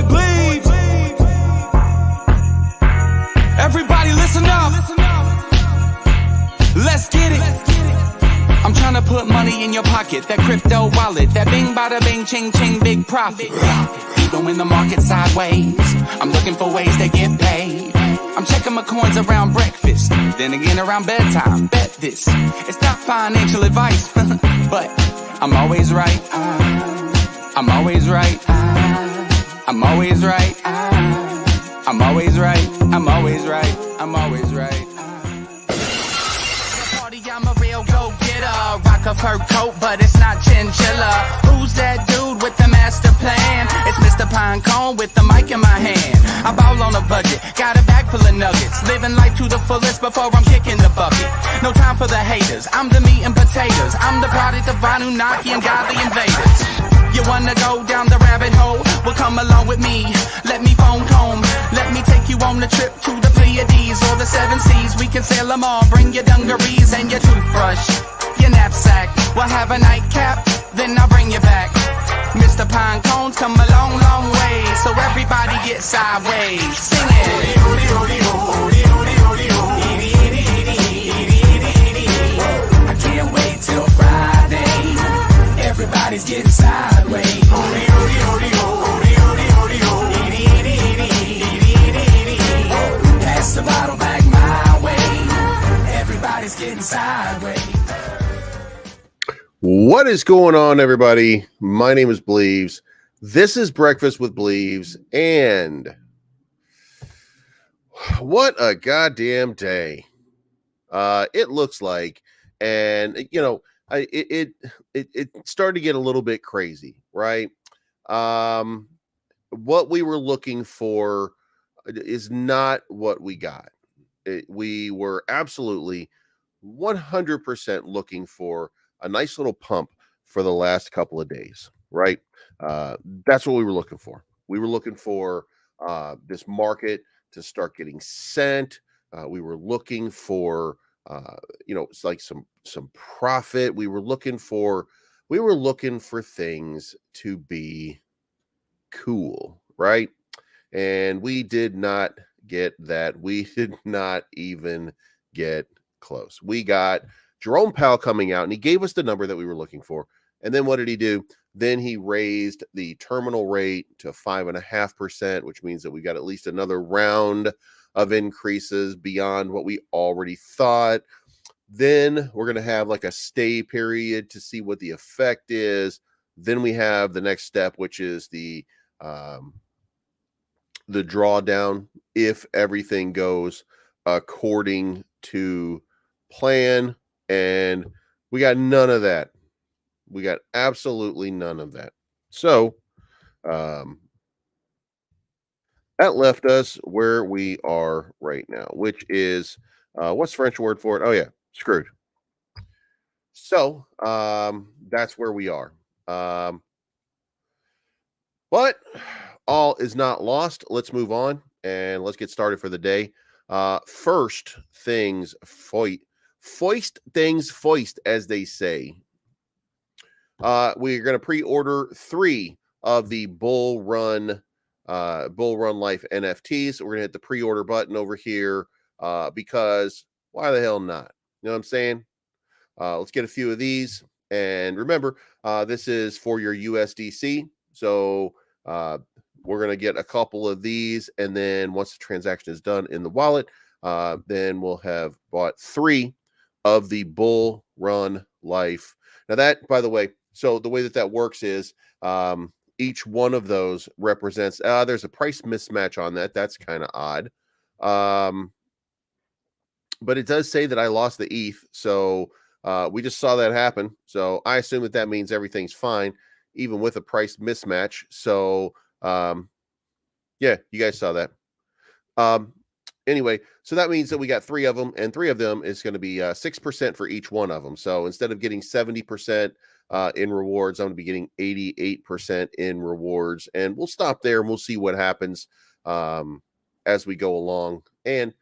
boy Bleed. Everybody listen up. Let's get it. I'm trying to put money in your pocket. That crypto wallet. That bing bada bing ching ching big profit. Even when the market's sideways, I'm looking for ways to get paid. I'm checking my coins around breakfast, then again around bedtime. Bet this, it's not financial advice, but I'm always right. I'm always right. I'm always right. I'm always right. I'm always right. I'm always right. Party, I'm a real go-getter. Rock a fur coat, but it's not chinchilla. Who's that dude with the master plan? It's Mr. Pinecone with the mic in my hand. I ball on a budget, got a bag full of nuggets. Living life to the fullest before I'm kicking the bucket. No time for the haters, I'm the meat and potatoes. I'm the product of Anunnaki and godly invaders. You wanna go down the rabbit hole? Well, come along with me. Let me phone comb. Let me take you on the trip to the Pleiades or the Seven Seas. We can sail them all. Bring your dungarees and your toothbrush, your knapsack. We'll have a nightcap, then I'll bring you back. Mr. Pinecone's come a long, long way, so everybody get sideways. Sing it. I can't wait till Friday. Everybody's getting sideways. Pass the bottle back my way. Everybody's getting sideways. What is going on, everybody? My name is Bleaves. This is Breakfast with Bleaves, and what a goddamn day it looks like. And you know, it started to get a little bit crazy, right? What we were looking for is not what we got. We were absolutely 100% looking for a nice little pump for the last couple of days, right? That's what we were looking for. We were looking for this market to start getting sent. We were looking for it's like some profit. We were looking for things to be cool, right? And we did not get that. We did not even get close. We got Jerome Powell coming out, and he gave us the number that we were looking for. And then what did he do? Then he raised the terminal rate to 5.5%, which means that we got at least another round of increases beyond what we already thought. Then we're going to have like a stay period to see what the effect is. Then we have the next step, which is the drawdown if everything goes according to plan. And we got none of that. We got absolutely none of that. So that left us where we are right now, which is what's the French word for it? Oh yeah, screwed. So that's where we are. But all is not lost. Let's move on and let's get started for the day. First things foist things foist, as they say. We're going to pre-order 3 of the Bull Run Life NFTs. We're going to hit the pre-order button over here because why the hell not? You know what I'm saying? Let's get a few of these. And remember, this is for your USDC. So we're going to get a couple of these. And then once the transaction is done in the wallet, then we'll have bought 3 of the Bull Run Life. Now that, by the way, so the way that works is each one of those represents, there's a price mismatch on that. That's kind of odd. But it does say that I lost the ETH. So we just saw that happen. So I assume that means everything's fine, even with a price mismatch. So yeah, you guys saw that. Anyway, so that means that we got 3 of them, and 3 of them is going to be 6% for each one of them. So instead of getting 70% in rewards, I'm going to be getting 88% in rewards, and we'll stop there and we'll see what happens as we go along. And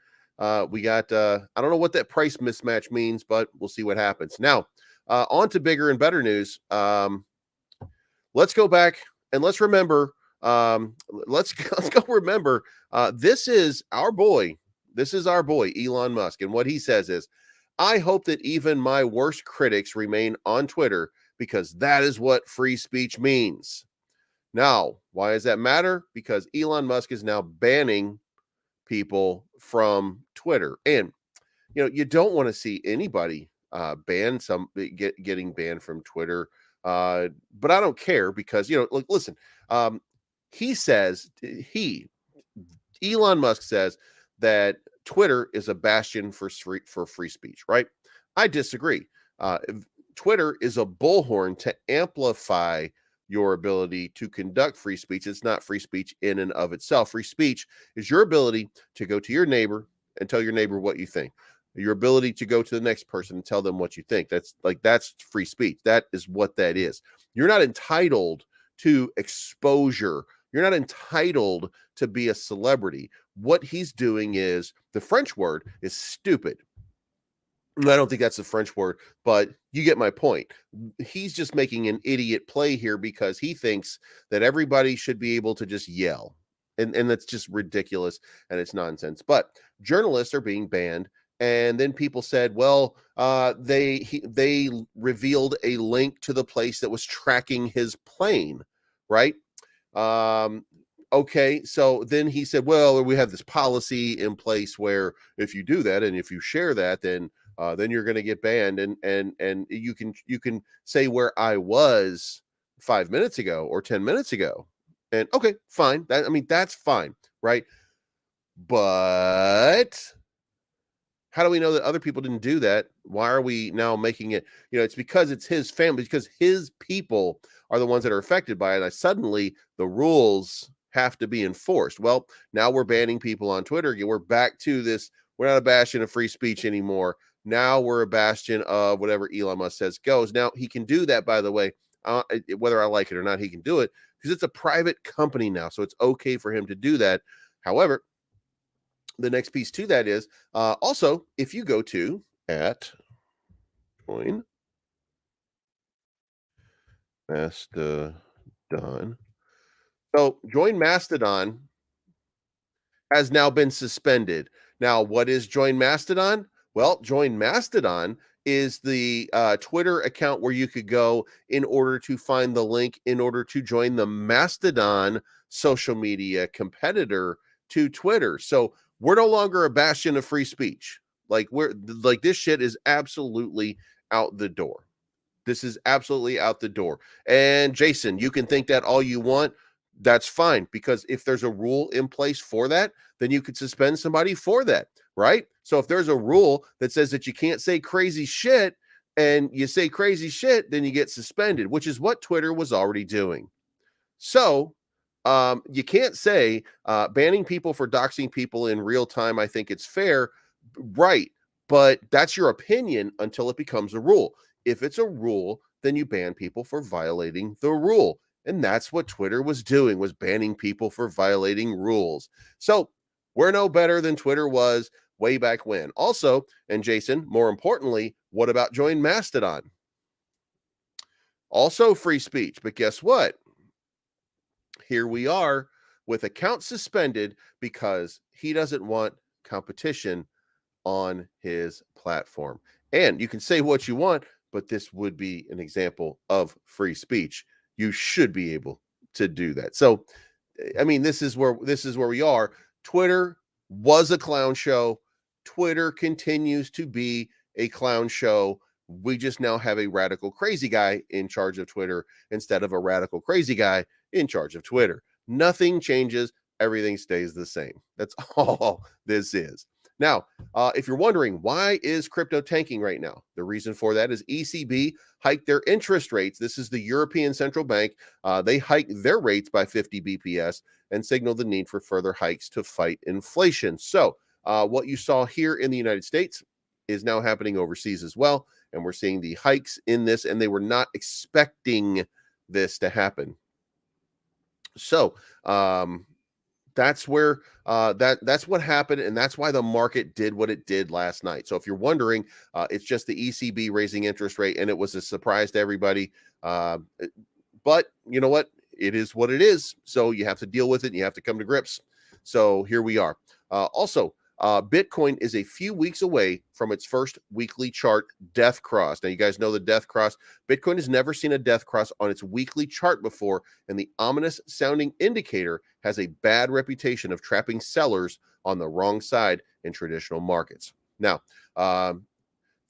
we got, I don't know what that price mismatch means, but we'll see what happens. Now, on to bigger and better news. Let's go back and let's remember let's go remember, this is our boy. This is our boy, Elon Musk. And what he says is, I hope that even my worst critics remain on Twitter because that is what free speech means. Now, why does that matter? Because Elon Musk is now banning people from Twitter. And, you don't want to see anybody getting banned from Twitter. But I don't care because, look, listen, he says, Elon Musk says that Twitter is a bastion for free speech, right? I disagree. Twitter is a bullhorn to amplify your ability to conduct free speech. It's not free speech in and of itself. Free speech is your ability to go to your neighbor and tell your neighbor what you think. Your ability to go to the next person and tell them what you think. That's free speech. That is what that is. You're not entitled to exposure. You're not entitled to be a celebrity. What he's doing is, the French word is stupid. I don't think that's the French word, but you get my point. He's just making an idiot play here because he thinks that everybody should be able to just yell. And that's just ridiculous and it's nonsense. But journalists are being banned. And then people said, well, they revealed a link to the place that was tracking his plane, right? Okay, so then he said, well, we have this policy in place where if you do that and if you share that, then you're going to get banned, and you can say where I was 5 minutes ago or 10 minutes ago, and okay, fine. That's fine, right? But how do we know that other people didn't do that? Why are we now making it? It's because it's his family, because his people are the ones that are affected by it. And suddenly the rules have to be enforced. Well, now we're banning people on Twitter again. We're back to this. We're not a bastion of free speech anymore. Now we're a bastion of whatever Elon Musk says goes. Now he can do that, by the way, whether I like it or not, he can do it because it's a private company now. So it's okay for him to do that. However, the next piece to that is also, if you go to join Mastodon. So join Mastodon has now been suspended. Now, what is join Mastodon? Well, join Mastodon is the Twitter account where you could go in order to find the link in order to join the Mastodon social media competitor to Twitter. So we're no longer a bastion of free speech. This shit is absolutely out the door. This is absolutely out the door. And Jason, you can think that all you want. That's fine, because if there's a rule in place for that, then you could suspend somebody for that, right? So if there's a rule that says that you can't say crazy shit and you say crazy shit, then you get suspended, which is what Twitter was already doing. So you can't say banning people for doxing people in real time. I think it's fair, right? But that's your opinion until it becomes a rule. If it's a rule, then you ban people for violating the rule. And that's what Twitter was doing, was banning people for violating rules. So we're no better than Twitter was way back when. Also, and Jason, more importantly, what about join Mastodon? Also free speech. But guess what? Here we are with accounts suspended because he doesn't want competition on his platform. And you can say what you want, but this would be an example of free speech. You should be able to do that. So, this is where we are. Twitter was a clown show. Twitter continues to be a clown show. We just now have a radical crazy guy in charge of Twitter instead of a radical crazy guy in charge of Twitter. Nothing changes. Everything stays the same. That's all this is. Now, if you're wondering, why is crypto tanking right now? The reason for that is ECB hiked their interest rates. This is the European Central Bank. They hiked their rates by 50 BPS and signaled the need for further hikes to fight inflation. So what you saw here in the United States is now happening overseas as well. And we're seeing the hikes in this, and they were not expecting this to happen. So that's where that's what happened, and that's why the market did what it did last night. So if you're wondering, it's just the ECB raising interest rate, and it was a surprise to everybody. But you know what? it is what it is. So you have to deal with it. And you have to come to grips. So here we are. Also, Bitcoin is a few weeks away from its first weekly chart death cross. Now, you guys know the death cross. Bitcoin has never seen a death cross on its weekly chart before, and the ominous sounding indicator has a bad reputation of trapping sellers on the wrong side in traditional markets. Now,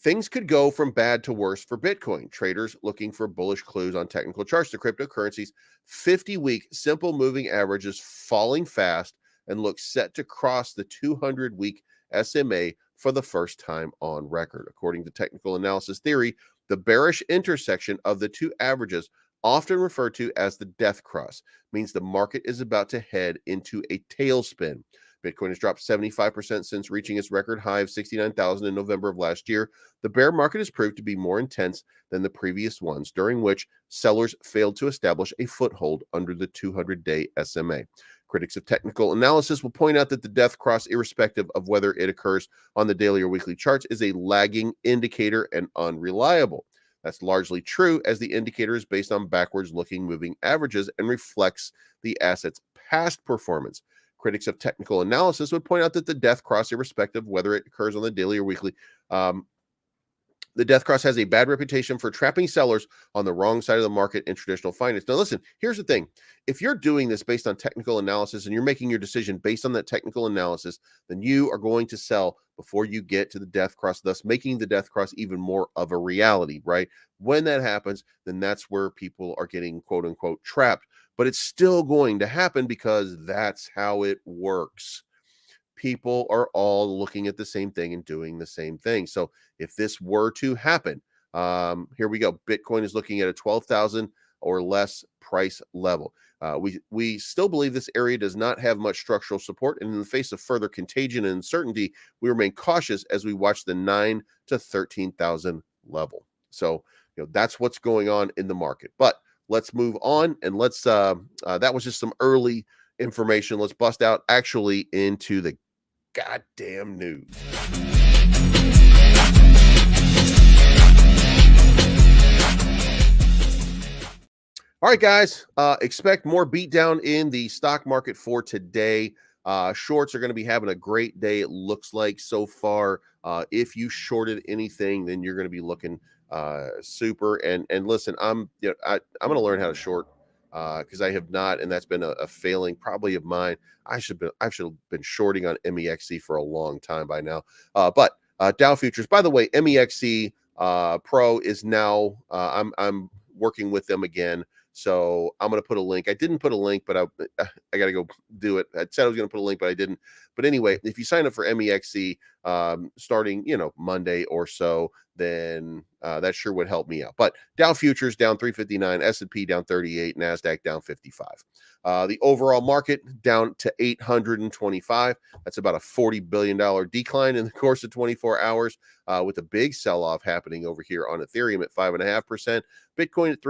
things could go from bad to worse for Bitcoin. Traders looking for bullish clues on technical charts. The cryptocurrency's 50-week simple moving average is falling fast and looks set to cross the 200-week SMA for the first time on record. According to technical analysis theory, the bearish intersection of the two averages, often referred to as the death cross, means the market is about to head into a tailspin. Bitcoin has dropped 75% since reaching its record high of 69,000 in November of last year. The bear market has proved to be more intense than the previous ones, during which sellers failed to establish a foothold under the 200-day SMA. Critics of technical analysis will point out that the death cross, irrespective of whether it occurs on the daily or weekly charts, is a lagging indicator and unreliable. That's largely true, as the indicator is based on backwards-looking moving averages and reflects the asset's past performance. Critics of technical analysis would point out that the death cross, irrespective of whether it occurs on the daily or weekly, the death cross has a bad reputation for trapping sellers on the wrong side of the market in traditional finance. Now, listen, here's the thing. If you're doing this based on technical analysis and you're making your decision based on that technical analysis, then you are going to sell before you get to the death cross, thus making the death cross even more of a reality, right? When that happens, then that's where people are getting quote unquote trapped. But it's still going to happen because that's how it works. People are all looking at the same thing and doing the same thing. So if this were to happen, here we go. Bitcoin is looking at a 12,000 or less price level. We still believe this area does not have much structural support, and in the face of further contagion and uncertainty, we remain cautious as we watch the 9 to 13,000 level. So that's what's going on in the market. But let's move on, and let's that was just some early information. Let's bust out actually into the goddamn news. All right, guys, expect more beatdown in the stock market for today. Shorts are going to be having a great day, it looks like so far. If you shorted anything, then you're going to be looking super. And listen, I'm going to learn how to short because I have not, and that's been a failing probably of mine. I should have been shorting on MEXC for a long time by now. But Dow futures, by the way, MEXC Pro is now I'm working with them again. So I'm going to put a link. I didn't put a link, but I got to go do it. I said I was going to put a link, but I didn't. But anyway, if you sign up for MEXC starting, Monday or so, then that sure would help me out. But Dow futures down 359, S&P down 38, NASDAQ down 55. The overall market down to 825. That's about a $40 billion decline in the course of 24 hours, with a big sell-off happening over here on Ethereum at 5.5%, Bitcoin at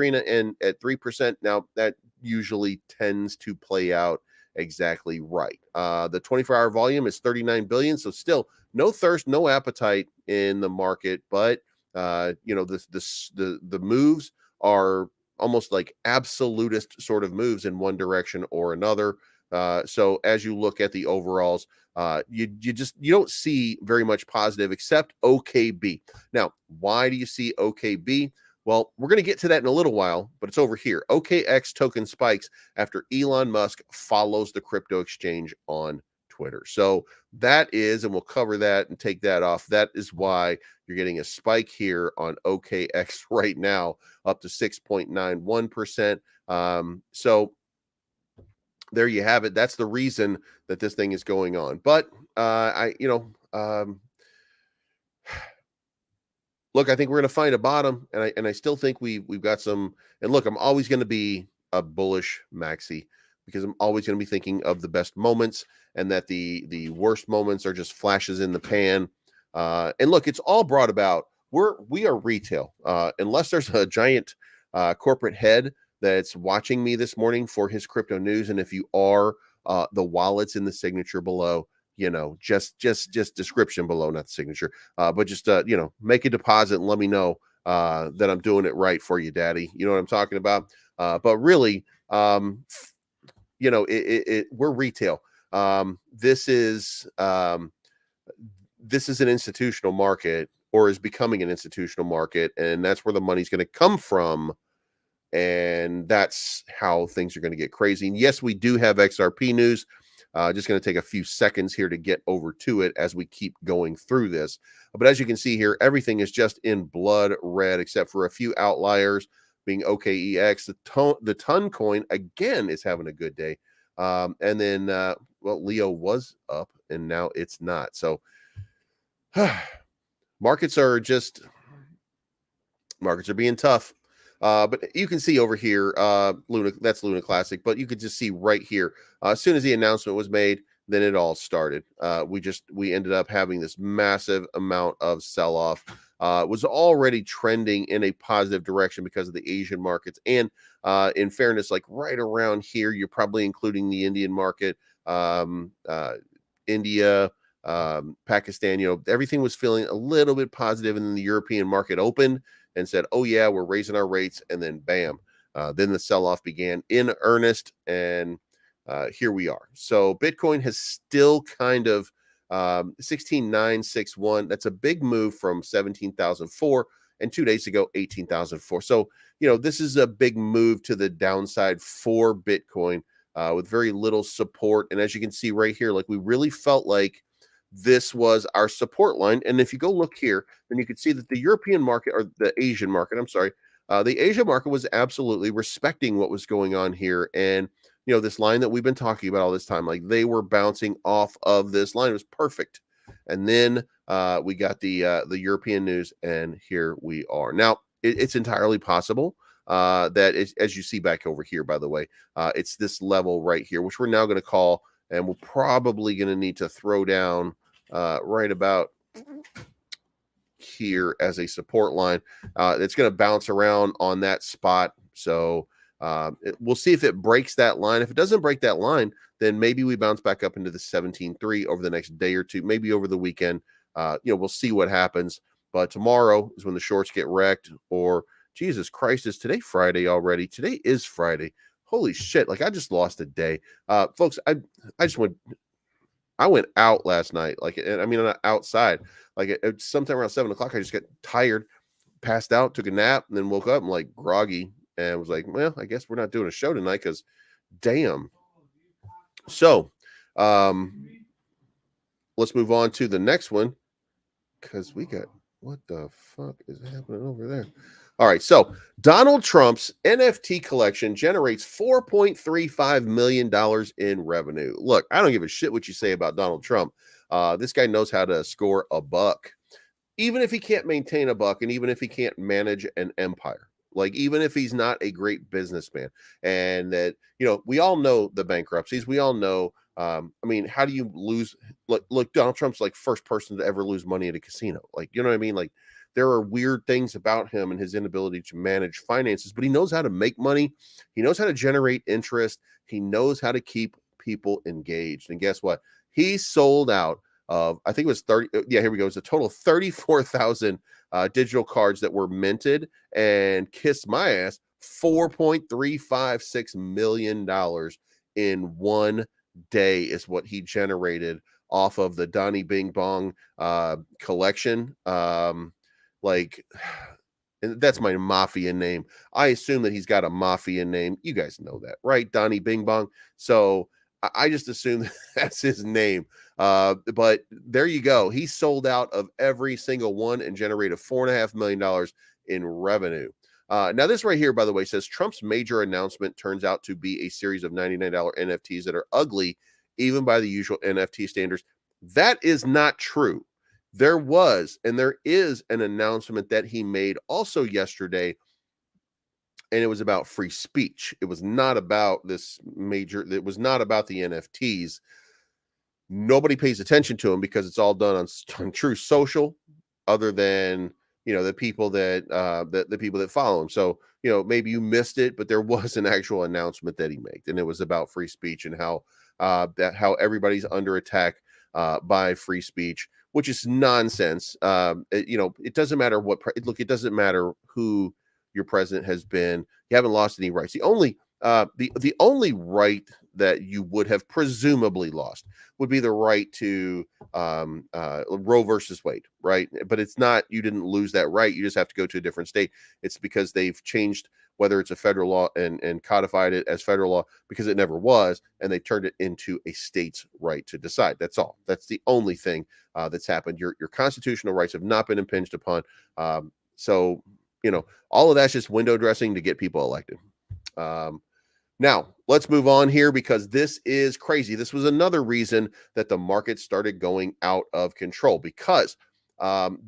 3%. Now, that usually tends to play out exactly right. The 24-hour volume is 39 billion, so still no thirst, no appetite in the market, but the moves are almost like absolutist sort of moves in one direction or another. So as you look at the overalls, you don't see very much positive except OKB. Now, why do you see OKB? Well, we're going to get to that in a little while, but it's over here. OKX token spikes after Elon Musk follows the crypto exchange on Twitter. So that is, and we'll cover that and take that off. That is why you're getting a spike here on OKX right now, up to 6.91%. So there you have it. That's the reason that this thing is going on. But look, I think we're going to find a bottom, and I still think we've got some. And look, I'm always going to be a bullish maxi because I'm always going to be thinking of the best moments, and that the worst moments are just flashes in the pan. And look, it's all brought about. We are retail, unless there's a giant corporate head that's watching me this morning for his crypto news. And if you are, the wallet's in the signature below. Just description below, not signature, but just, make a deposit and let me know that I'm doing it right for you, Daddy. You know what I'm talking about? But really, we're retail. This is an institutional market, or is becoming an institutional market, and that's where the money's going to come from. And that's how things are going to get crazy. And yes, we do have XRP news. Just going to take a few seconds here to get over to it as we keep going through this. But as you can see here, everything is just in blood red, except for a few outliers being OKEX. The ton coin, again, is having a good day. And then, Leo was up, and now it's not. So markets are being tough. But you can see over here, Luna, that's Luna Classic, but you could just see right here, as soon as the announcement was made, then it all started. We ended up having this massive amount of sell-off. It was already trending in a positive direction because of the Asian markets. And in fairness, like right around here, you're probably including the Indian market, India, Pakistan, everything was feeling a little bit positive, and then the European market opened and said, oh yeah, we're raising our rates, and then bam, then the sell-off began in earnest, and here we are. So Bitcoin has still kind of 16,961. That's a big move from 17,004, and 2 days ago 18,004. So this is a big move to the downside for Bitcoin, with very little support. And as you can see right here, like, we really felt like this was our support line. And if you go look here, then you can see that the European market, or the Asian market, I'm sorry, the Asia market was absolutely respecting what was going on here. And, this line that we've been talking about all this time, like, they were bouncing off of this line. It was perfect. And then we got the European news, and here we are. Now, it's entirely possible that, as you see back over here, by the way, it's this level right here, which we're now going to call, and we're probably going to need to throw down right about here as a support line. It's going to bounce around on that spot. So we'll see if it breaks that line. If it doesn't break that line, then maybe we bounce back up into the 17.3 over the next day or two, maybe over the weekend. We'll see what happens. But tomorrow is when the shorts get wrecked. Or, Jesus Christ, is today Friday already? Today is Friday. Holy shit. Like, I just lost a day. Folks, I went out last night. Like, I mean, not outside. Like, sometime around 7 o'clock, I just got tired, passed out, took a nap, and then woke up. I'm like groggy, and was like, well, I guess we're not doing a show tonight because damn. So, let's move on to the next one, because we got, what the fuck is happening over there? All right, so Donald Trump's NFT collection generates $4.35 million in revenue. Look, I don't give a shit what you say about Donald Trump. This guy knows how to score a buck, even if he can't maintain a buck, and even if he can't manage an empire. Like, even if he's not a great businessman. And that, we all know the bankruptcies. We all know, I mean, how do you lose? Look, Donald Trump's like first person to ever lose money at a casino. Like, you know what I mean? Like, there are weird things about him and his inability to manage finances, but he knows how to make money. He knows how to generate interest. He knows how to keep people engaged. And guess what? He sold out of, I think it was 30. Yeah, here we go. It's a total of 34,000 digital cards that were minted, and kiss my ass, $4.356 million in one day is what he generated off of the Donnie Bing Bong collection. Like, and that's my mafia name. I assume that he's got a mafia name. You guys know that, right? Donnie Bing Bong. So I just assume that's his name. But there you go. He sold out of every single one and generated $4.5 million in revenue. Now, this right here, by the way, says Trump's major announcement turns out to be a series of $99 NFTs that are ugly, even by the usual NFT standards. That is not true. There was, and there is, an announcement that he made also yesterday, and it was about free speech. It was not about this major, it was not about the NFTs. Nobody pays attention to him because it's all done on True Social, other than, the people that the people that follow him. So, maybe you missed it, but there was an actual announcement that he made, and it was about free speech and how everybody's under attack by free speech, which is nonsense. It doesn't matter what, look, it doesn't matter who your president has been. You haven't lost any rights. The only right that you would have presumably lost would be the right to Roe versus Wade, right? But it's not, you didn't lose that right. You just have to go to a different state. It's because they've changed whether it's a federal law and codified it as federal law, because it never was, and they turned it into a state's right to decide. That's all. That's the only thing that's happened. Your constitutional rights have not been impinged upon. So all of that's just window dressing to get people elected. Now, let's move on here, because this is crazy. This was another reason that the market started going out of control, because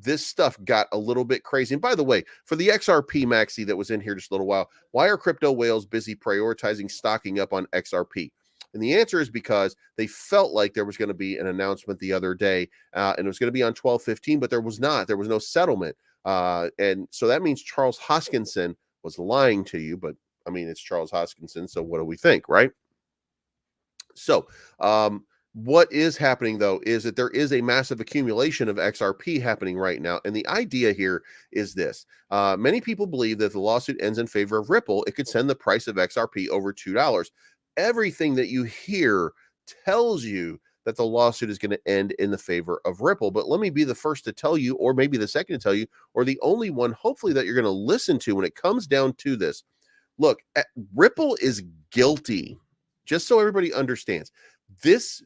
this stuff got a little bit crazy. And by the way, for the XRP maxi that was in here just a little while, why are crypto whales busy prioritizing stocking up on XRP? And the answer is because they felt like there was going to be an announcement the other day, and it was going to be on 12/15, but there was not. There was no settlement. And so that means Charles Hoskinson was lying to you, but I mean, it's Charles Hoskinson, so what do we think, right? So, what is happening, though, is that there is a massive accumulation of XRP happening right now. And the idea here is this. Many people believe that if the lawsuit ends in favor of Ripple, it could send the price of XRP over $2. Everything that you hear tells you that the lawsuit is going to end in the favor of Ripple. But let me be the first to tell you, or maybe the second to tell you, or the only one, hopefully, that you're going to listen to when it comes down to this. Look, Ripple is guilty. Just so everybody understands, this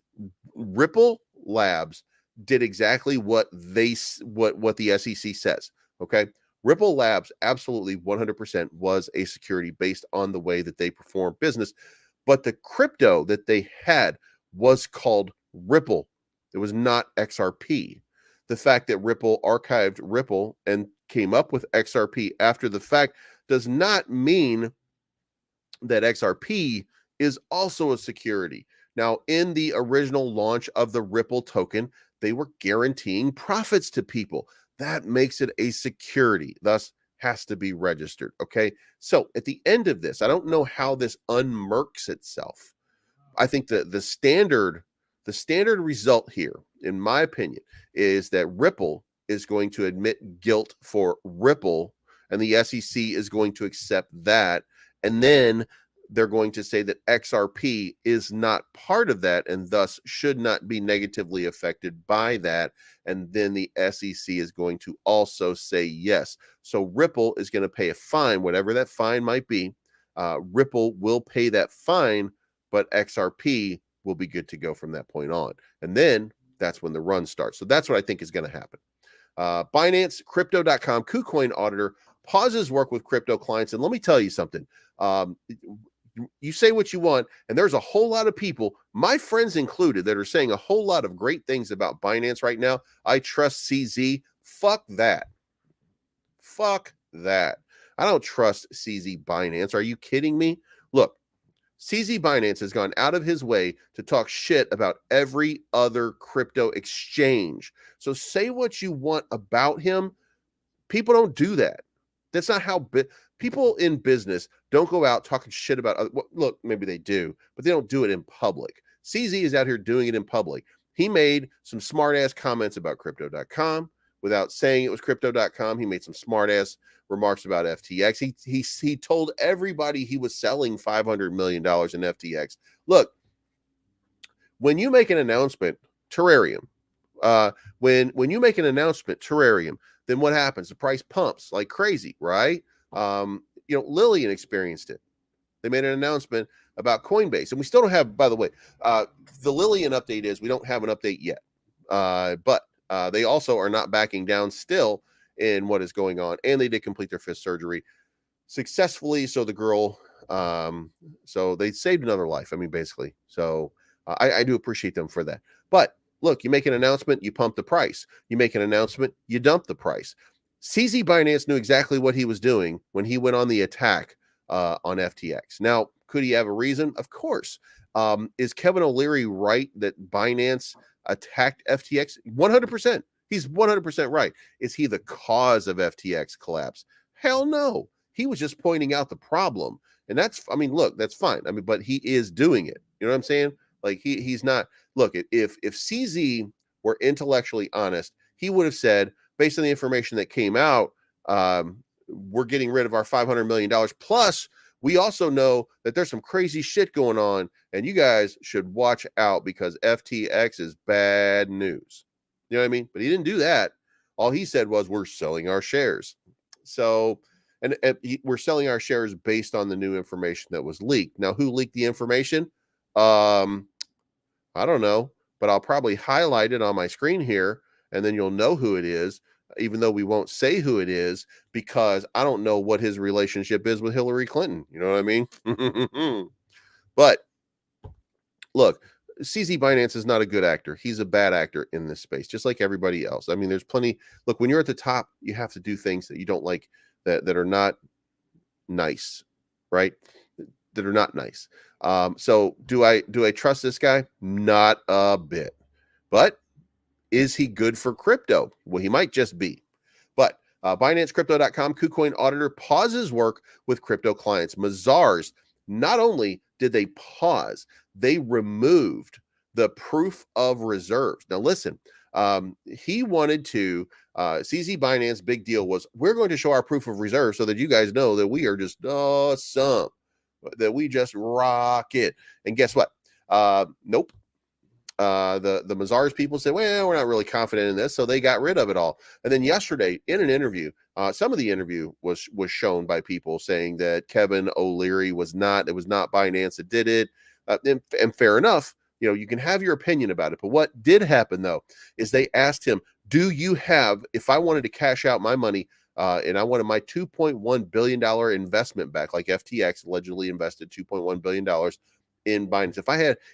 Ripple Labs did exactly what the SEC says. Okay, Ripple Labs absolutely 100% was a security based on the way that they perform business, but the crypto that they had was called Ripple. It was not XRP. The fact that Ripple archived Ripple and came up with XRP after the fact does not mean that XRP is also a security. Now, in the original launch of the Ripple token, they were guaranteeing profits to people. That makes it a security, thus has to be registered. Okay, so at the end of this, I don't know how this unmerks itself. I think that the standard result here, in my opinion, is that Ripple is going to admit guilt for Ripple, and the SEC is going to accept that. And then they're going to say that XRP is not part of that and thus should not be negatively affected by that. And then the SEC is going to also say yes. So Ripple is going to pay a fine, whatever that fine might be. Ripple will pay that fine, but XRP will be good to go from that point on. And then that's when the run starts. So that's what I think is going to happen. Binance, Crypto.com, KuCoin auditor pauses work with crypto clients. And let me tell you something. You say what you want, and there's a whole lot of people, my friends included, that are saying a whole lot of great things about Binance right now. I trust CZ. Fuck that. Fuck that. I don't trust CZ Binance. Are you kidding me? Look, CZ Binance has gone out of his way to talk shit about every other crypto exchange. So say what you want about him. People don't do that. That's not how people in business don't go out talking shit about other, look, maybe they do, but they don't do it in public. CZ is out here doing it in public. He made some smart ass comments about crypto.com without saying it was crypto.com. He made some smart ass remarks about FTX. He told everybody he was selling $500 million in FTX. Look, when you make an announcement, Terrarium, when you make an announcement, Terrarium, then what happens? The price pumps like crazy, right? Lillian experienced it. They made an announcement about Coinbase, and we still don't have, by the way, the Lillian update is we don't have an update yet. But they also are not backing down still in what is going on, and they did complete their fifth surgery successfully. So the girl, so they saved another life. I mean, basically. So I do appreciate them for that. But look, you make an announcement, you pump the price. You make an announcement, you dump the price. CZ Binance knew exactly what he was doing when he went on the attack on FTX. Now, could he have a reason? Of course. Is Kevin O'Leary right that Binance attacked FTX? 100%. He's 100% right. Is he the cause of FTX collapse? Hell no. He was just pointing out the problem. And look, that's fine. But he is doing it. You know what I'm saying? Like he's not. Look, if CZ were intellectually honest, he would have said, based on the information that came out, we're getting rid of our $500 million. Plus, we also know that there's some crazy shit going on, and you guys should watch out because FTX is bad news. You know what I mean? But he didn't do that. All he said was, we're selling our shares. So, and we're selling our shares based on the new information that was leaked. Now, who leaked the information? I don't know, but I'll probably highlight it on my screen here, and then you'll know who it is, even though we won't say who it is, because I don't know what his relationship is with Hillary Clinton. You know what I mean? But look, CZ Binance is not a good actor. He's a bad actor in this space, just like everybody else. I mean, there's plenty. Look, when you're at the top, you have to do things that you don't like, that are not nice, right? That are not nice. So do I trust this guy? Not a bit. But is he good for crypto? Well, he might just be. But BinanceCrypto.com KuCoin auditor pauses work with crypto clients. Mazars, not only did they pause, they removed the proof of reserves. Now listen, he wanted to, CZ Binance big deal was, we're going to show our proof of reserve so that you guys know that we are just awesome, that we just rock it. And guess what? Nope. The Mazars people said, well, we're not really confident in this, so they got rid of it all. And then yesterday in an interview, some of the interview was shown by people saying that Kevin O'Leary it was not Binance that did it. And fair enough, you know, you can have your opinion about it. But what did happen though is they asked him, do you have, if I wanted to cash out my money and I wanted my $2.1 billion investment back, like FTX allegedly invested $2.1 billion in Binance.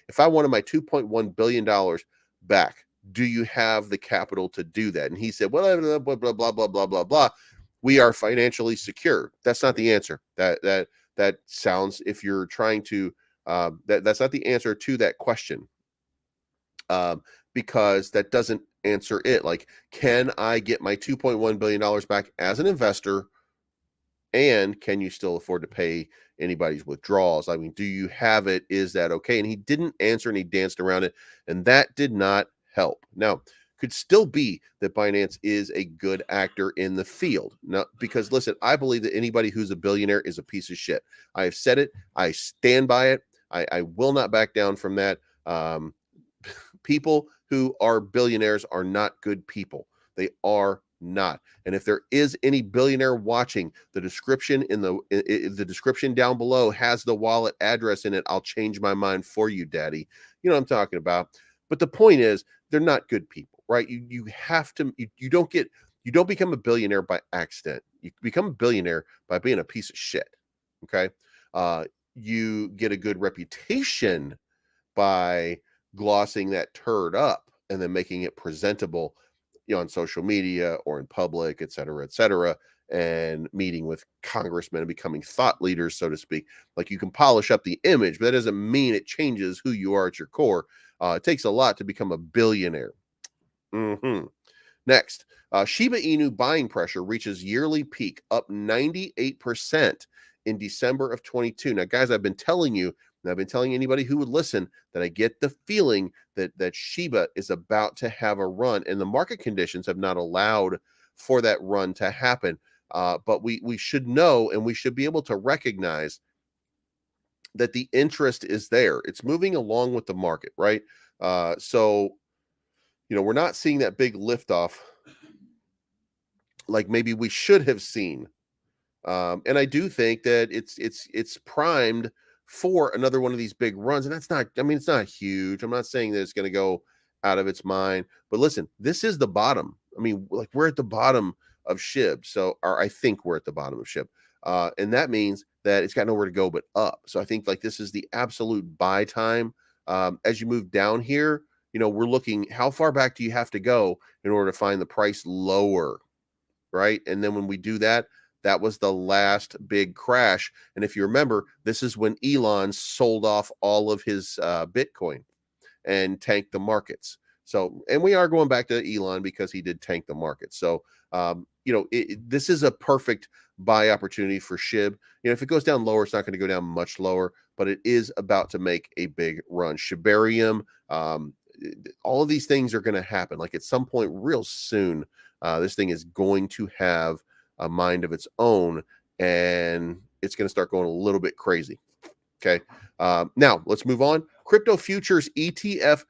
If I wanted my $2.1 billion back, do you have the capital to do that? And he said, well, blah, blah, blah, blah, blah, blah, blah. We are financially secure. That's not the answer. That sounds, if you're trying to, that's not the answer to that question. Because that doesn't answer it. Like, can I get my $2.1 billion back as an investor? And can you still afford to pay anybody's withdrawals? I mean, do you have it? Is that okay? And he didn't answer, and he danced around it, and that did not help. Now, could still be that Binance is a good actor in the field. Now, because listen, I believe that anybody who's a billionaire is a piece of shit. I have said it. I stand by it. I will not back down from that. People who are billionaires are not good people. They are not. And if there is any billionaire watching, the description the description down below has the wallet address in it. I'll change my mind for you, daddy. You know what I'm talking about. But the point is, they're not good people, right? You have to, you don't become a billionaire by accident. You become a billionaire by being a piece of shit. Okay. You get a good reputation by glossing that turd up and then making it presentable, you know, on social media or in public, et cetera, and meeting with congressmen and becoming thought leaders, so to speak. Like, you can polish up the image, but that doesn't mean it changes who you are at your core. It takes a lot to become a billionaire. Next, Shiba Inu buying pressure reaches yearly peak, up 98% in December of 22. Now, guys, I've been telling you, and I've been telling anybody who would listen, that I get the feeling that Shiba is about to have a run, and the market conditions have not allowed for that run to happen. But we should know, and we should be able to recognize that the interest is there. It's moving along with the market, right? So, you know, we're not seeing that big liftoff like maybe we should have seen. And I do think that it's primed for another one of these big runs. And that's not, I mean, it's not huge. I'm not saying that it's going to go out of its mind, but listen, this is the bottom. I mean, like, we're at the bottom of SHIB. So, or I think we're at the bottom of SHIB. And that means that it's got nowhere to go but up. So I think, like, this is the absolute buy time. As you move down here, you know, we're looking, how far back do you have to go in order to find the price lower? Right. And then when we do that, that was the last big crash. And if you remember, this is when Elon sold off all of his Bitcoin and tanked the markets. So, and we are going back to Elon because he did tank the market. So, you know, this is a perfect buy opportunity for SHIB. You know, if it goes down lower, it's not going to go down much lower, but it is about to make a big run. Shibarium, all of these things are going to happen. Like at some point real soon, this thing is going to have a mind of its own, and it's going to start going a little bit crazy. Okay. Now let's move on. Crypto futures ETF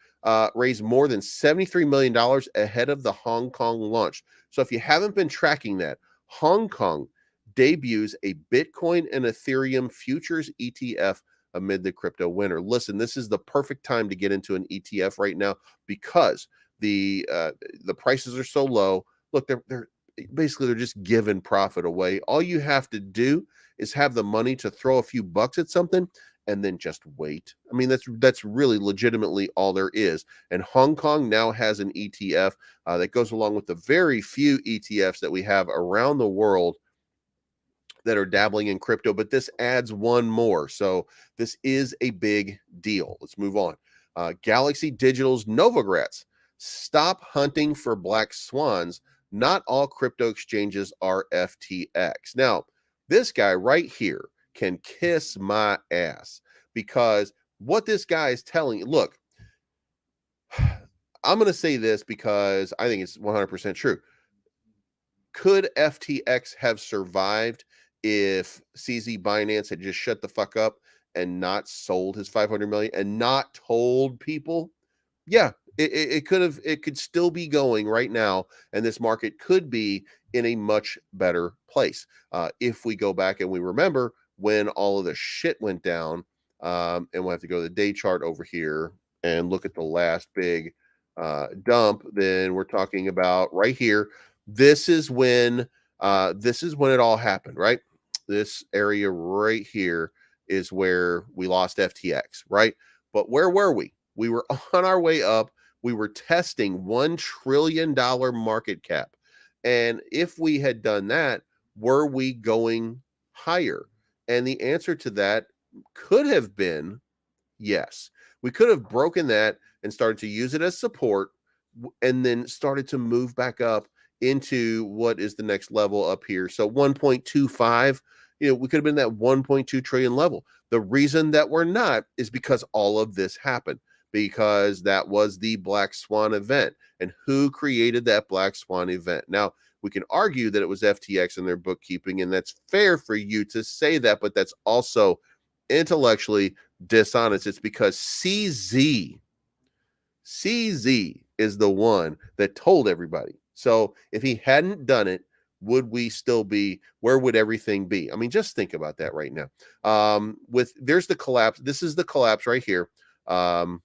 raised more than $73 million ahead of the Hong Kong launch. So if you haven't been tracking that, Hong Kong debuts a Bitcoin and Ethereum futures ETF amid the crypto winter. Listen, this is the perfect time to get into an ETF right now because the prices are so low. Look, they're basically they're just giving profit away. All you have to do is have the money to throw a few bucks at something and then just wait. I mean, that's really legitimately all there is. And Hong Kong now has an ETF that goes along with the very few ETFs that we have around the world that are dabbling in crypto, but this adds one more. So this is a big deal. Let's move on. Galaxy Digital's Novogratz. Stop hunting for black swans. Not all crypto exchanges are FTX. Now, this guy right here can kiss my ass, because what this guy is telling, look, I'm going to say this because I think it's 100% true. Could FTX have survived if CZ Binance had just shut the fuck up and not sold his 500 million and not told people? Yeah, it could have. It could still be going right now, and this market could be in a much better place if we go back and we remember when all of the shit went down. And we'll have to go to the day chart over here and look at the last big dump. Then we're talking about right here. This is when it all happened, right? This area right here is where we lost FTX, right? But where were we? We were on our way up. We were testing $1 trillion market cap. And if we had done that, were we going higher? And the answer to that could have been yes. We could have broken that and started to use it as support and then started to move back up into what is the next level up here. So 1.25, we could have been that 1.2 trillion level. The reason that we're not is because all of this happened, because that was the Black Swan event. And who created that Black Swan event? Now, we can argue that it was FTX and their bookkeeping, and that's fair for you to say that, but that's also intellectually dishonest. It's because CZ is the one that told everybody. So if he hadn't done it, would we still be, where would everything be? I mean, just think about that right now. There's the collapse. This is the collapse right here of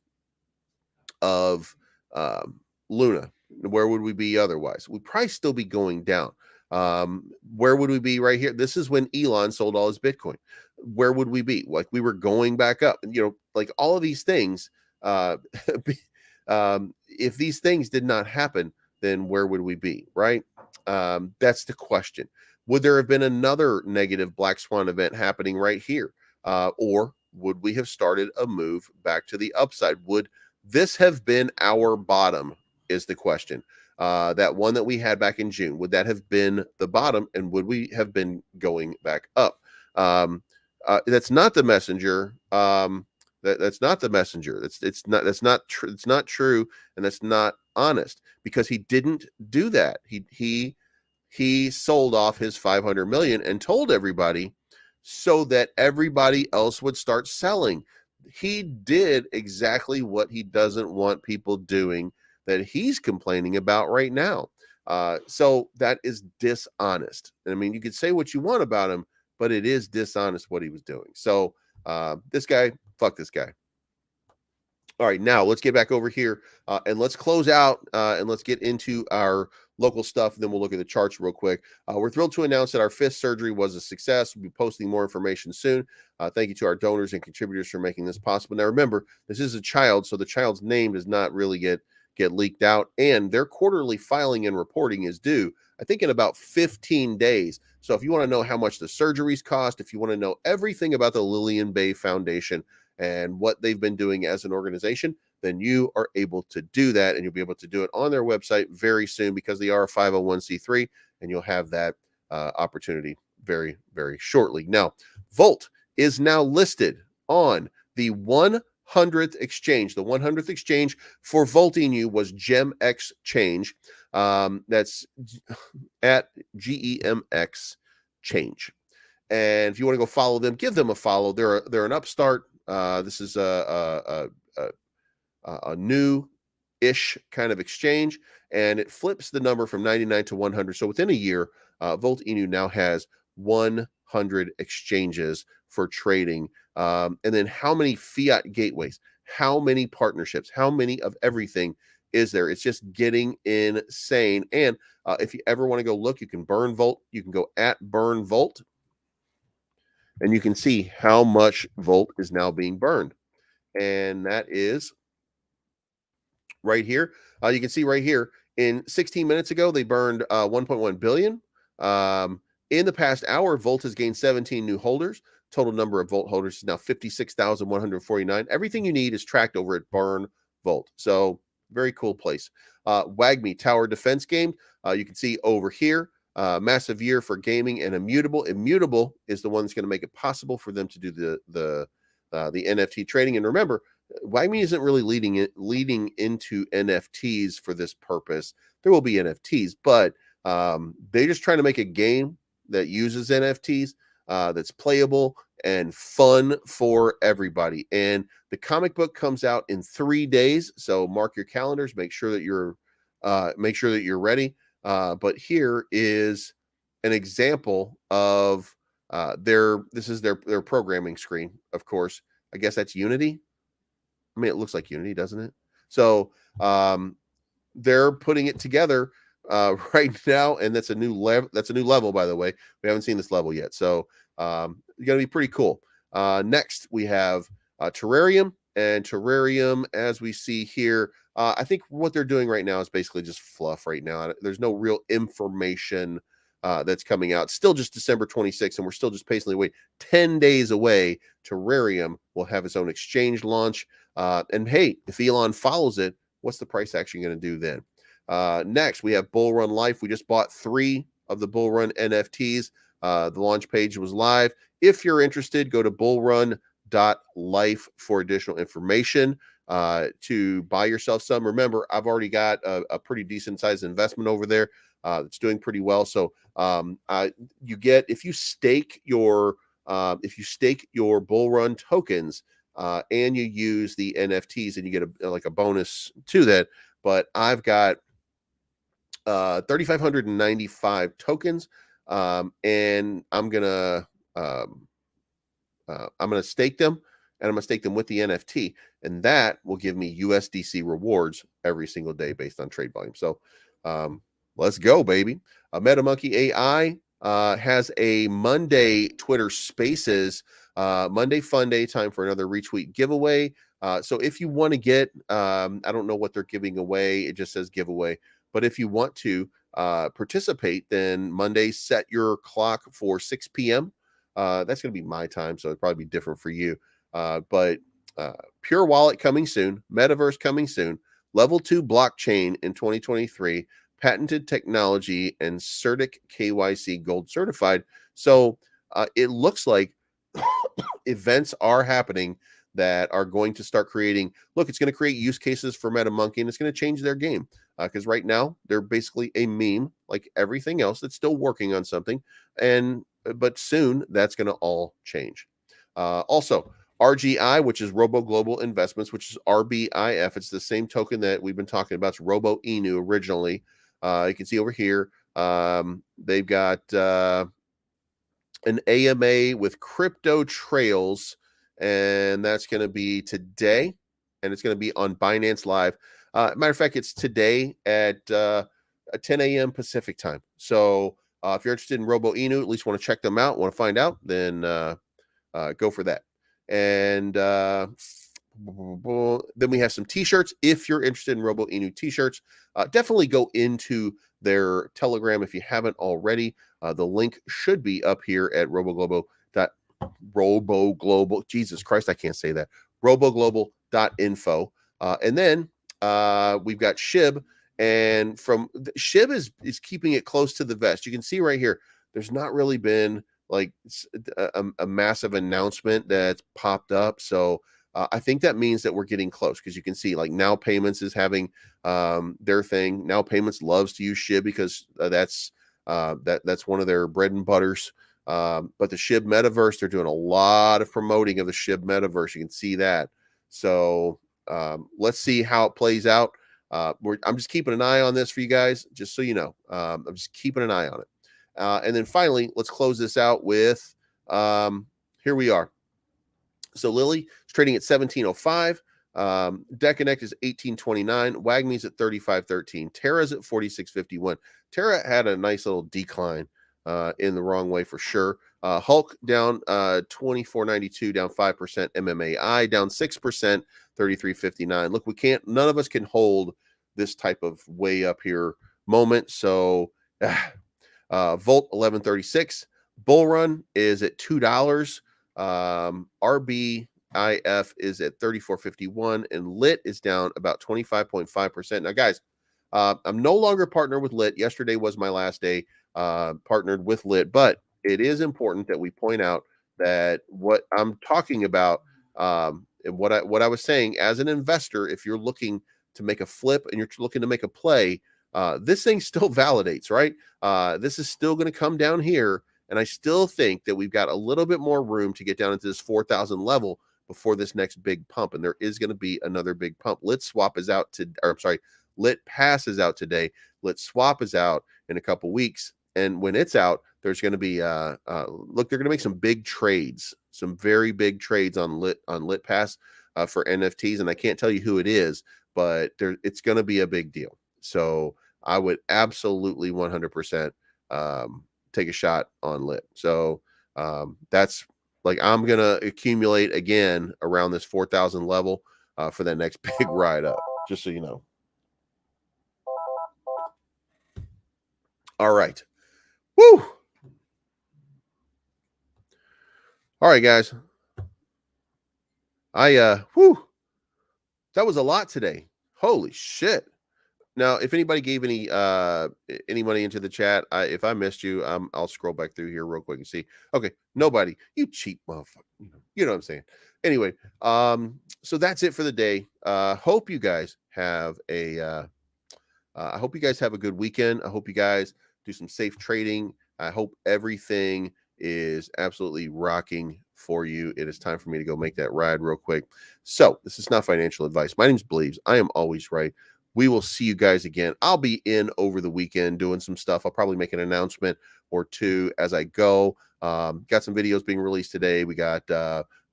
Luna. Where would we be otherwise? We'd probably still be going down. Where would we be right here? This is when Elon sold all his Bitcoin. Where would we be? Like, we were going back up, like all of these things. If these things did not happen, then where would we be? Right. That's the question. Would there have been another negative Black Swan event happening right here? Or would we have started a move back to the upside? Would this have been our bottom is the question. That one that we had back in June, would that have been the bottom, and would we have been going back up? That's not the messenger. That's not the messenger. That's not true. It's not true, and that's not honest, because he didn't do that. He sold off his 500 million and told everybody so that everybody else would start selling. He did exactly what he doesn't want people doing, that he's complaining about right now. So that is dishonest. And I mean, you could say what you want about him, but it is dishonest what he was doing. So this guy, fuck this guy. All right, now let's get back over here and let's close out and let's get into our local stuff. And then we'll look at the charts real quick. We're thrilled to announce that our fifth surgery was a success. We'll be posting more information soon. Thank you to our donors and contributors for making this possible. Now, remember, this is a child, so the child's name does not really get leaked out, and their quarterly filing and reporting is due, I think, in about 15 days. So if you want to know how much the surgeries cost, if you want to know everything about the Lillian Bay Foundation and what they've been doing as an organization, then you are able to do that, and you'll be able to do it on their website very soon, because they are a 501c3, and you'll have that opportunity very, very shortly. Now, Volt is now listed on the 100th exchange. The 100th exchange for Volt Inu was GemX Change. That's at GEMX Change. And if you want to go follow them, give them a follow. They're an upstart. This is a new-ish kind of exchange, and it flips the number from 99 to 100. So within a year, Volt Inu now has 100 exchanges for trading. And then how many fiat gateways, how many partnerships, how many of everything is there? It's just getting insane. And if you ever want to go look, you can burn Volt. You can go at burn Volt, and you can see how much Volt is now being burned. And that is right here. You can see right here in 16 minutes ago, they burned 1.1 billion. In the past hour, Volt has gained 17 new holders. Total number of Volt holders is now 56,149. Everything you need is tracked over at Burn Volt. So very cool place. WAGMI Tower Defense Game. You can see over here, massive year for gaming and Immutable. Immutable is the one that's going to make it possible for them to do the NFT trading. And remember, WAGMI isn't really leading into NFTs for this purpose. There will be NFTs, but they're just trying to make a game that uses NFTs, that's playable and fun for everybody. And the comic book comes out in 3 days, so mark your calendars. Make sure that you're ready. But here is an example of this is their programming screen. Of course, I guess that's Unity. I mean, it looks like Unity, doesn't it? So they're putting it together right now, and that's a new level. That's a new level, by the way. We haven't seen this level yet, so it's gonna be pretty cool. Next, we have Terrarium, and Terrarium, as we see here, I think what they're doing right now is basically just fluff. Right now, there's no real information that's coming out. Still just December 26th, and we're still just patiently waiting. 10 days away, Terrarium will have its own exchange launch. And hey, if Elon follows it, what's the price action going to do then? Next, we have Bull Run Life. We just bought 3 of the Bull Run NFTs. The launch page was live. If you're interested, go to bullrun.life for additional information to buy yourself some. Remember, I've already got a pretty decent sized investment over there. It's doing pretty well. So you get, if you stake your Bull Run tokens and you use the NFTs, and you get a bonus to that. But I've got 3,595 tokens, and I'm gonna stake them, and I'm gonna stake them with the NFT, and that will give me USDC rewards every single day based on trade volume. So let's go, baby. MetaMonkey AI has a Monday Twitter Spaces, Monday Fun Day, time for another retweet giveaway. So if you want to get, I don't know what they're giving away. It just says giveaway. But if you want to participate, then Monday, set your clock for 6 p.m. That's going to be my time, so it'll probably be different for you. But Pure Wallet coming soon, Metaverse coming soon, Level 2 blockchain in 2023, patented technology, and CertiK KYC Gold certified. So it looks like events are happening that are going to start creating. Look, it's going to create use cases for MetaMonkey, and it's going to change their game. Because right now they're basically a meme, like everything else that's still working on something, but soon that's going to all change. Also, RGI, which is Robo Global Investments, which is RBIF. It's the same token that we've been talking about. It's Robo Inu originally. You can see over here, they've got an AMA with Crypto Trails, and that's going to be today, and it's going to be on Binance Live. Matter of fact, it's today at 10 a.m. Pacific time. So if you're interested in Robo Inu, at least want to check them out, want to find out, then go for that. And then we have some t-shirts. If you're interested in Robo Inu t-shirts, definitely go into their Telegram if you haven't already. The link should be up here at roboglobal. Jesus Christ, I can't say that. roboglobal.info. And then we've got SHIB, and from SHIB is keeping it close to the vest. You can see right here, there's not really been like a massive announcement that's popped up. So I think that means that we're getting close, because you can see like Now Payments is having their thing. Now Payments loves to use SHIB because that's one of their bread and butters. But the SHIB metaverse, they're doing a lot of promoting of the SHIB metaverse. You can see that. So let's see how it plays out. I'm just keeping an eye on this for you guys, just so you know. I'm just keeping an eye on it. And then finally, let's close this out with here we are. So Lily is trading at 1705. Decanect is 1829. WAGMI's at 3513. Terra's at 4651. Terra had a nice little decline in the wrong way for sure. Hulk down 2492, down 5%. MMAI down 6%, 3359. Look, none of us can hold this type of way up here moment. So Volt 1136. Bull Run is at $2. RBIF is at 34.51, and Lit is down about 25.5%. Now, guys, I'm no longer partnered with Lit. Yesterday was my last day partnered with Lit, but it is important that we point out that what I'm talking about, and what I was saying as an investor, if you're looking to make a flip and you're looking to make a play, this thing still validates, right? This is still going to come down here. And I still think that we've got a little bit more room to get down into this 4,000 level before this next big pump. And there is going to be another big pump. Lit Swap is out Lit Pass is out today. Lit Swap is out in a couple weeks. And when it's out, there's going to be, look, they're going to make some big trades, some very big trades on Lit Pass for NFTs. And I can't tell you who it is, but it's going to be a big deal. So I would absolutely 100% take a shot on Lit. So that's like, I'm gonna accumulate again around this 4,000 level for that next big ride up, just so you know. All right. Woo. All right, guys. That was a lot today. Holy shit. Now, if anybody gave any money into the chat, if I missed you, I'll scroll back through here real quick and see. Okay, nobody. You cheap motherfucker. You know what I'm saying. Anyway, so that's it for the day. Hope you guys have a good weekend. I hope you guys do some safe trading. I hope everything is absolutely rocking for you. It is time for me to go make that ride real quick. So this is not financial advice. My name's Bleaves. I am always right. We will see you guys again. I'll be in over the weekend doing some stuff. I'll probably make an announcement or two as I go. Got some videos being released today. We got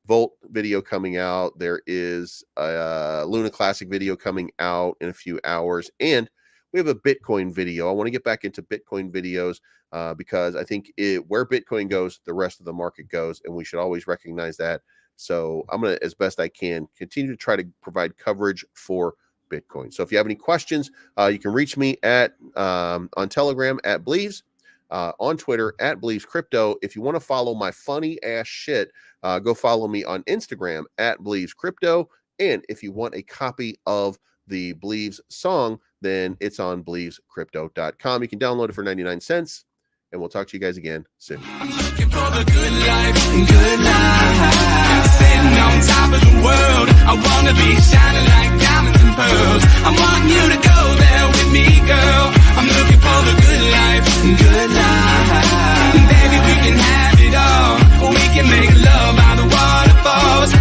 Volt video coming out. There is a Luna Classic video coming out in a few hours. And we have a Bitcoin video. I want to get back into Bitcoin videos because I think where Bitcoin goes, the rest of the market goes. And we should always recognize that. So I'm going to, as best I can, continue to try to provide coverage for Bitcoin. So if you have any questions, you can reach me on Telegram at Bleaves, on Twitter at Bleaves Crypto. If you want to follow my funny ass shit, go follow me on Instagram at Bleaves Crypto. And if you want a copy of the Bleaves song, then it's on bleavescrypto.com. You can download it for 99 cents. And we'll talk to you guys again soon. I'm looking for the good life, sitting on top of the world. I wanna be shining like diamonds.